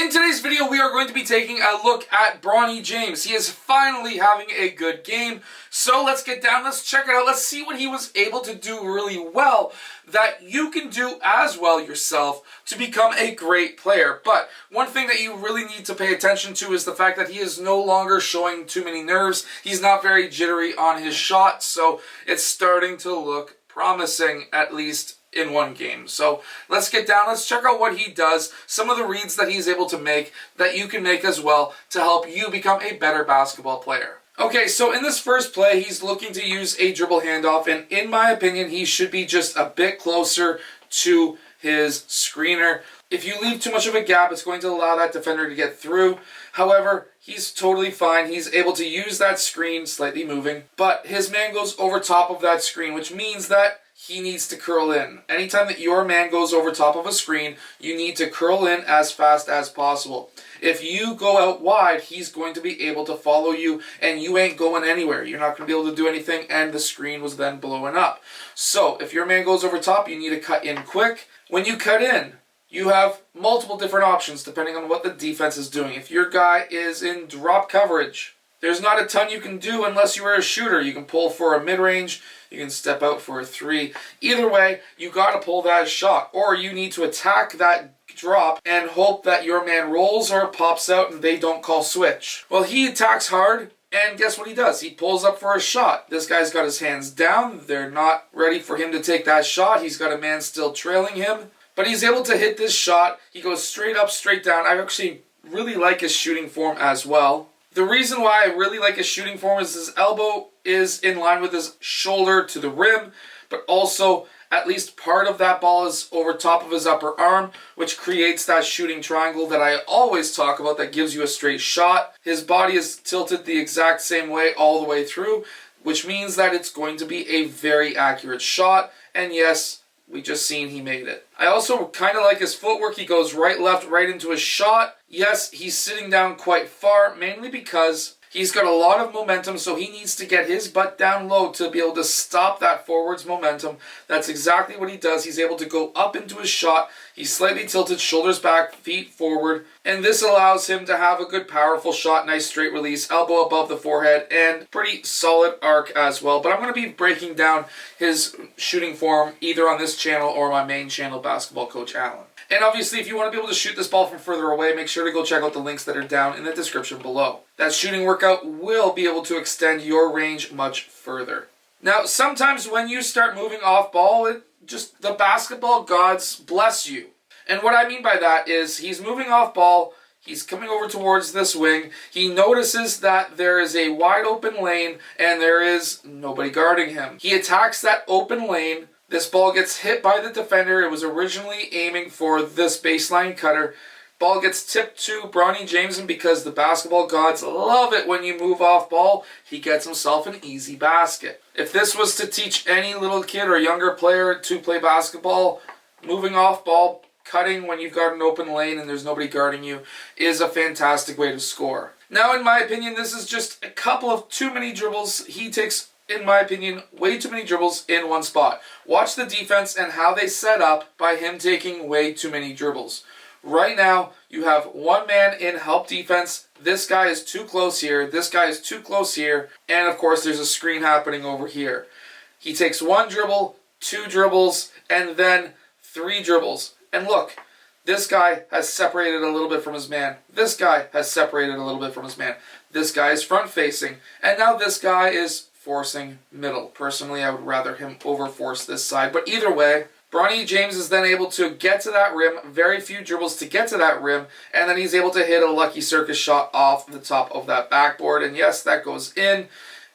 In today's video, we are going to be taking a look at Bronny James. He is finally having a good game. So let's get down, let's check it out, let's see what he was able to do really well that you can do as well yourself to become a great player. But one thing that you really need to pay attention to is the fact that he is no longer showing too many nerves. He's not very jittery on his shot, so it's starting to look promising, at least in one game. So let's get down, let's check out what he does, some of the reads that he's able to make that you can make as well to help you become a better basketball player. Okay, so in this first play, he's looking to use a dribble handoff, and in my opinion, he should be just a bit closer to his screener. If you leave too much of a gap, it's going to allow that defender to get through. However, he's totally fine. He's able to use that screen, slightly moving, but his man goes over top of that screen, which means that he needs to curl in. Anytime that your man goes over top of a screen, you need to curl in as fast as possible. If you go out wide, he's going to be able to follow you, and you ain't going anywhere. You're not going to be able to do anything, and the screen was then blowing up. So, if your man goes over top, you need to cut in quick. When you cut in, you have multiple different options depending on what the defense is doing. If your guy is in drop coverage, there's not a ton you can do unless you are a shooter. You can pull for a mid-range, you can step out for a three. Either way, you got to pull that shot, or you need to attack that drop and hope that your man rolls or pops out and they don't call switch. Well, he attacks hard, and guess what he does? He pulls up for a shot. This guy's got his hands down. They're not ready for him to take that shot. He's got a man still trailing him, but he's able to hit this shot. He goes straight up, straight down. I actually really like his shooting form as well. The reason why I really like his shooting form is his elbow is in line with his shoulder to the rim, but also at least part of that ball is over top of his upper arm, which creates that shooting triangle that I always talk about that gives you a straight shot. His body is tilted the exact same way all the way through, which means that it's going to be a very accurate shot, and yes, we just seen he made it. I also kind of like his footwork. He goes right, left, right into his shot. Yes, he's sitting down quite far, mainly because he's got a lot of momentum, so he needs to get his butt down low to be able to stop that forwards momentum. That's exactly what he does. He's able to go up into his shot. He's slightly tilted, shoulders back, feet forward, and this allows him to have a good powerful shot, nice straight release, elbow above the forehead, and pretty solid arc as well. But I'm going to be breaking down his shooting form either on this channel or my main channel, Basketball Coach Allen. And obviously, if you want to be able to shoot this ball from further away, make sure to go check out the links that are down in the description below. That shooting workout will be able to extend your range much further. Now, sometimes when you start moving off ball, the basketball gods bless you. And what I mean by that is he's moving off ball, he's coming over towards this wing, he notices that there is a wide open lane and there is nobody guarding him. He attacks that open lane. This ball gets hit by the defender. It was originally aiming for this baseline cutter. Ball gets tipped to Bronny James, and because the basketball gods love it when you move off ball, he gets himself an easy basket. If this was to teach any little kid or younger player to play basketball, moving off ball, cutting when you've got an open lane and there's nobody guarding you is a fantastic way to score. Now, in my opinion, this is just a couple of too many dribbles. He takes, in my opinion, way too many dribbles in one spot. Watch the defense and how they set up by him taking way too many dribbles. Right now, you have one man in help defense. This guy is too close here. This guy is too close here. And of course, there's a screen happening over here. He takes one dribble, two dribbles, and then three dribbles. And look, this guy has separated a little bit from his man. This guy has separated a little bit from his man. This guy is front facing. And now this guy is forcing middle. Personally, I would rather him over-force this side. But either way, Bronny James is then able to get to that rim, very few dribbles to get to that rim, and then he's able to hit a lucky circus shot off the top of that backboard. And yes, that goes in.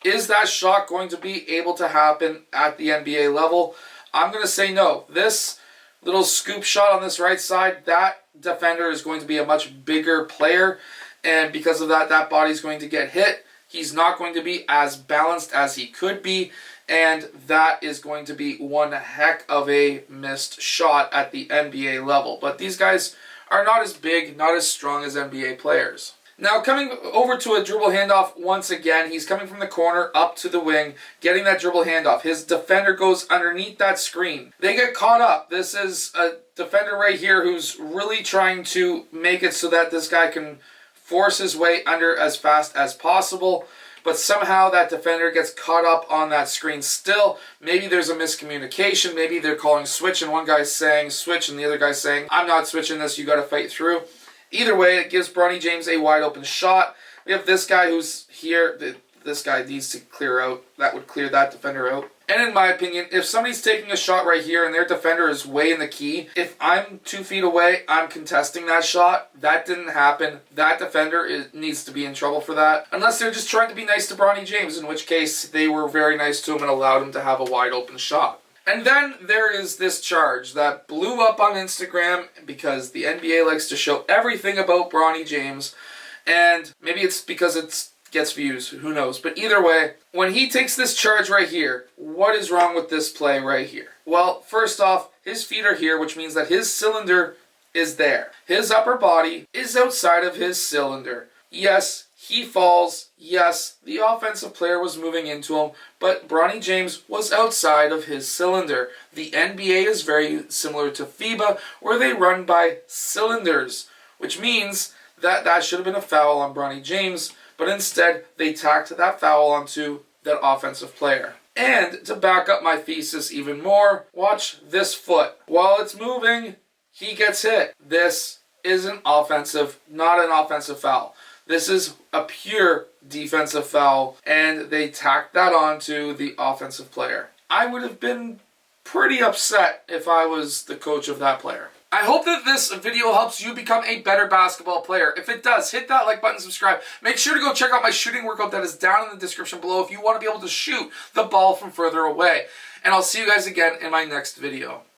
Is that shot going to be able to happen at the NBA level? I'm going to say no. This little scoop shot on this right side, that defender is going to be a much bigger player, and because of that, that body's going to get hit. He's not going to be as balanced as he could be, and that is going to be one heck of a missed shot at the NBA level. But these guys are not as big, not as strong as NBA players. Now coming over to a dribble handoff once again, he's coming from the corner up to the wing, getting that dribble handoff. His defender goes underneath that screen. They get caught up. This is a defender right here who's really trying to make it so that this guy can force his way under as fast as possible. But somehow that defender gets caught up on that screen still. Maybe there's a miscommunication. Maybe they're calling switch and one guy's saying switch and the other guy's saying, I'm not switching this, you got to fight through. Either way, it gives Bronny James a wide open shot. We have this guy who's here. This guy needs to clear out. That would clear that defender out. And in my opinion, if somebody's taking a shot right here and their defender is way in the key, if I'm 2 feet away, I'm contesting that shot. That didn't happen. That defender needs to be in trouble for that. Unless they're just trying to be nice to Bronny James, in which case they were very nice to him and allowed him to have a wide open shot. And then there is this charge that blew up on Instagram because the NBA likes to show everything about Bronny James. And maybe it's because it gets views, who knows. But either way, when he takes this charge right here, what is wrong with this play right here? Well, first off, his feet are here, which means that his cylinder is there. His upper body is outside of his cylinder. Yes, he falls. Yes, the offensive player was moving into him, but Bronny James was outside of his cylinder. The NBA is very similar to FIBA, where they run by cylinders, which means that that should have been a foul on Bronny James, but instead they tacked that foul onto that offensive player. And to back up my thesis even more, watch this foot. While it's moving, he gets hit. This isn't offensive, not an offensive foul. This is a pure defensive foul, and they tacked that onto the offensive player. I would have been pretty upset if I was the coach of that player. I hope that this video helps you become a better basketball player. If it does, hit that like button, subscribe. Make sure to go check out my shooting workout that is down in the description below if you want to be able to shoot the ball from further away. And I'll see you guys again in my next video.